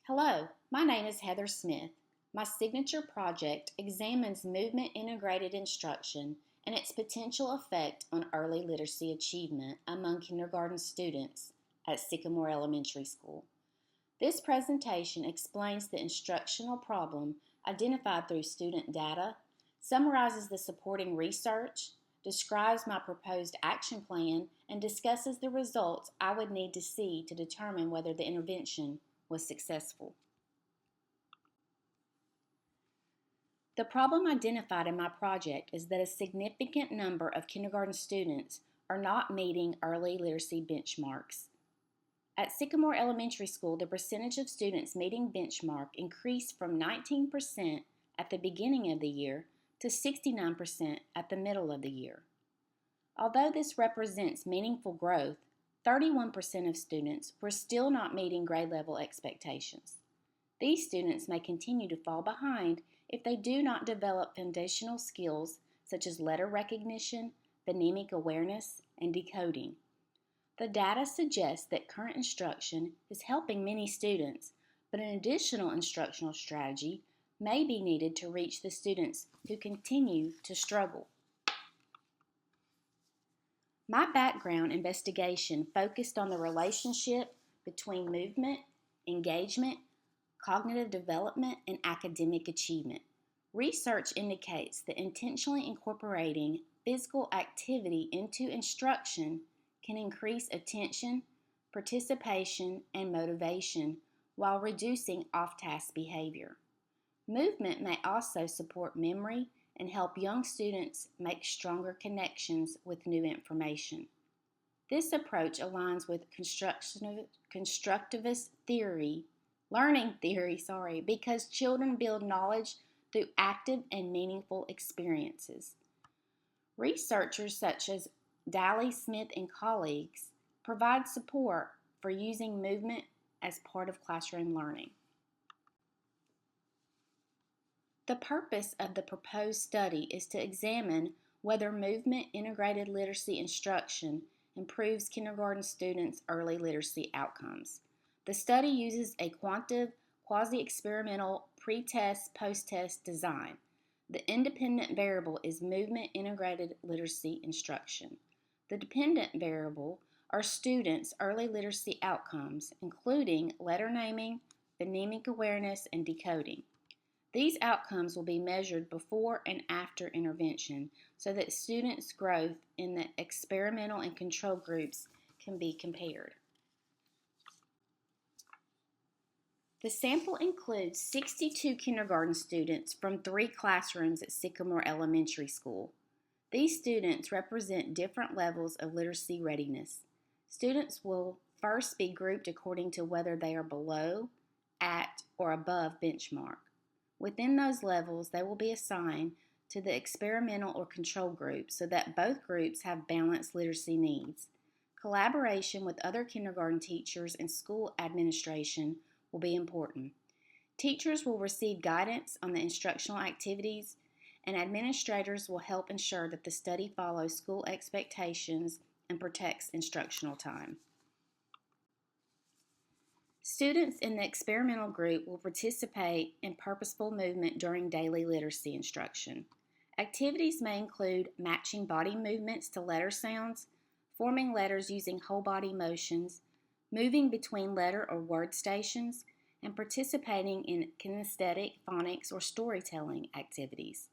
Hello, my name is Heather Smith. My signature project examines movement integrated instruction and its potential effect on early literacy achievement among kindergarten students at Sycamore Elementary School. This presentation explains the instructional problem identified through student data, summarizes the supporting research, describes my proposed action plan, and discusses the results I would need to see to determine whether the intervention was successful. The problem identified in my project is that a significant number of kindergarten students are not meeting early literacy benchmarks. At Sycamore Elementary School, the percentage of students meeting benchmark increased from 19% at the beginning of the year to 69% at the middle of the year. Although this represents meaningful growth, 31% of students were still not meeting grade level expectations. These students may continue to fall behind if they do not develop foundational skills such as letter recognition, phonemic awareness, and decoding. The data suggests that current instruction is helping many students, but an additional instructional strategy may be needed to reach the students who continue to struggle. My background investigation focused on the relationship between movement, engagement, cognitive development, and academic achievement. Research indicates that intentionally incorporating physical activity into instruction can increase attention, participation, and motivation while reducing off-task behavior. Movement may also support memory and help young students make stronger connections with new information. This approach aligns with constructivist learning theory, because children build knowledge through active and meaningful experiences. Researchers such as Daly Smith and colleagues provide support for using movement as part of classroom learning. The purpose of the proposed study is to examine whether movement integrated literacy instruction improves kindergarten students' early literacy outcomes. The study uses a quantitative, quasi-experimental pre-test, post-test design. The independent variable is movement integrated literacy instruction. The dependent variable are students' early literacy outcomes, including letter naming, phonemic awareness, and decoding. These outcomes will be measured before and after intervention so that students' growth in the experimental and control groups can be compared. The sample includes 62 kindergarten students from 3 classrooms at Sycamore Elementary School. These students represent different levels of literacy readiness. Students will first be grouped according to whether they are below, at, or above benchmark. Within those levels, they will be assigned to the experimental or control group so that both groups have balanced literacy needs. Collaboration with other kindergarten teachers and school administration will be important. Teachers will receive guidance on the instructional activities, and administrators will help ensure that the study follows school expectations and protects instructional time. Students in the experimental group will participate in purposeful movement during daily literacy instruction. Activities may include matching body movements to letter sounds, forming letters using whole body motions, moving between letter or word stations, and participating in kinesthetic, phonics, or storytelling activities.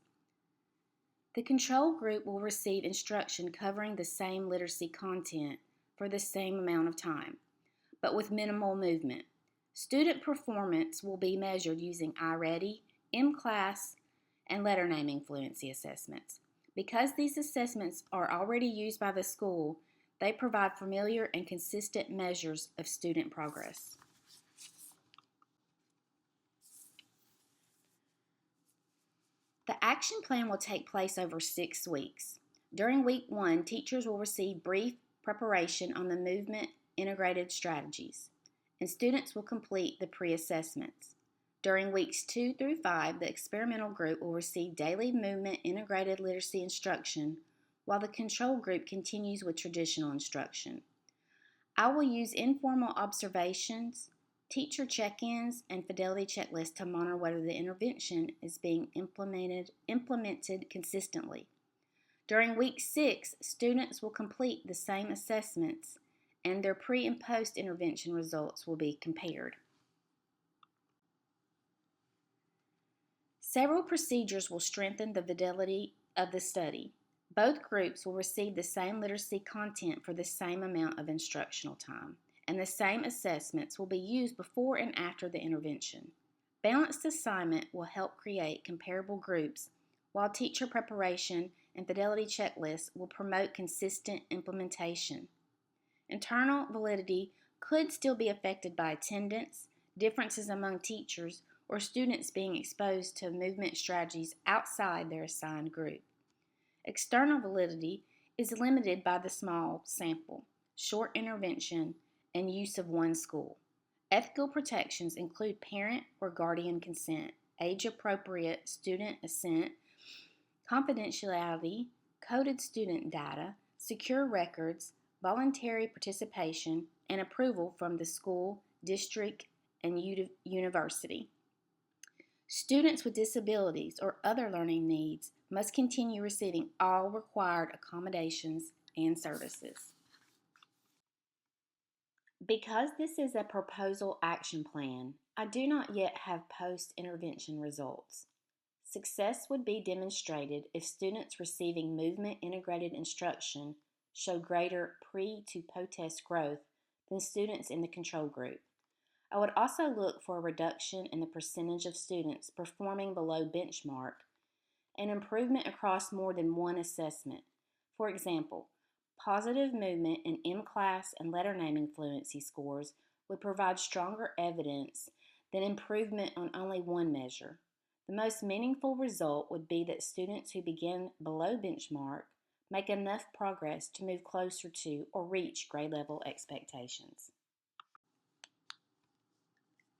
The control group will receive instruction covering the same literacy content for the same amount of time, but with minimal movement. Student performance will be measured using iReady, mClass, and letter naming fluency assessments. Because these assessments are already used by the school, they provide familiar and consistent measures of student progress. The action plan will take place over 6 weeks. During week 1, teachers will receive brief preparation on the movement integrated strategies, and students will complete the pre-assessments. During weeks 2 through 5, the experimental group will receive daily movement integrated literacy instruction, while the control group continues with traditional instruction. I will use informal observations, teacher check-ins, and fidelity checklists to monitor whether the intervention is being implemented consistently. During week 6, students will complete the same assessments and their pre- and post-intervention results will be compared. Several procedures will strengthen the fidelity of the study. Both groups will receive the same literacy content for the same amount of instructional time, and the same assessments will be used before and after the intervention. Balanced assignment will help create comparable groups, while teacher preparation and fidelity checklists will promote consistent implementation. Internal validity could still be affected by attendance, differences among teachers, or students being exposed to movement strategies outside their assigned group. External validity is limited by the small sample, short intervention, and use of one school. Ethical protections include parent or guardian consent, age-appropriate student assent, confidentiality, coded student data, secure records, voluntary participation, and approval from the school, district, and university. Students with disabilities or other learning needs must continue receiving all required accommodations and services. Because this is a proposal action plan, I do not yet have post-intervention results. Success would be demonstrated if students receiving movement-integrated instruction show greater pre- to post-test growth than students in the control group. I would also look for a reduction in the percentage of students performing below benchmark and improvement across more than one assessment. For example, positive movement in M-class and letter naming fluency scores would provide stronger evidence than improvement on only one measure. The most meaningful result would be that students who begin below benchmark make enough progress to move closer to or reach grade level expectations.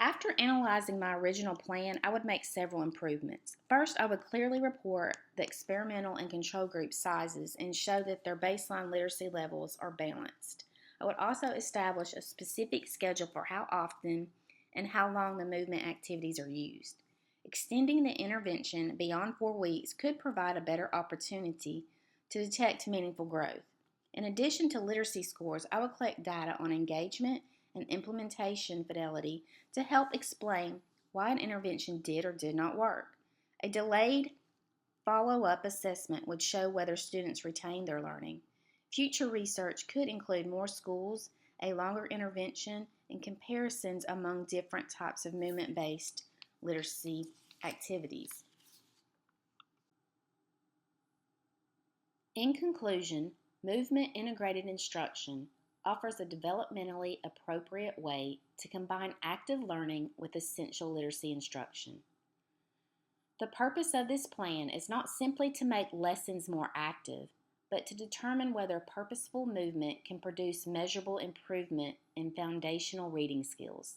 After analyzing my original plan, I would make several improvements. First, I would clearly report the experimental and control group sizes and show that their baseline literacy levels are balanced. I would also establish a specific schedule for how often and how long the movement activities are used. Extending the intervention beyond 4 weeks could provide a better opportunity to detect meaningful growth. In addition to literacy scores, I would collect data on engagement and implementation fidelity to help explain why an intervention did or did not work. A delayed follow-up assessment would show whether students retained their learning. Future research could include more schools, a longer intervention, and comparisons among different types of movement-based literacy activities. In conclusion, movement-integrated instruction offers a developmentally appropriate way to combine active learning with essential literacy instruction. The purpose of this plan is not simply to make lessons more active, but to determine whether purposeful movement can produce measurable improvement in foundational reading skills.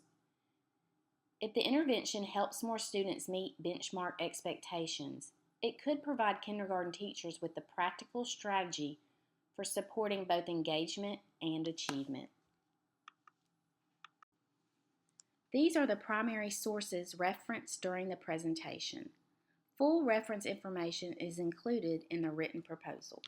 If the intervention helps more students meet benchmark expectations, it could provide kindergarten teachers with the practical strategy for supporting both engagement and achievement. These are the primary sources referenced during the presentation. Full reference information is included in the written proposal.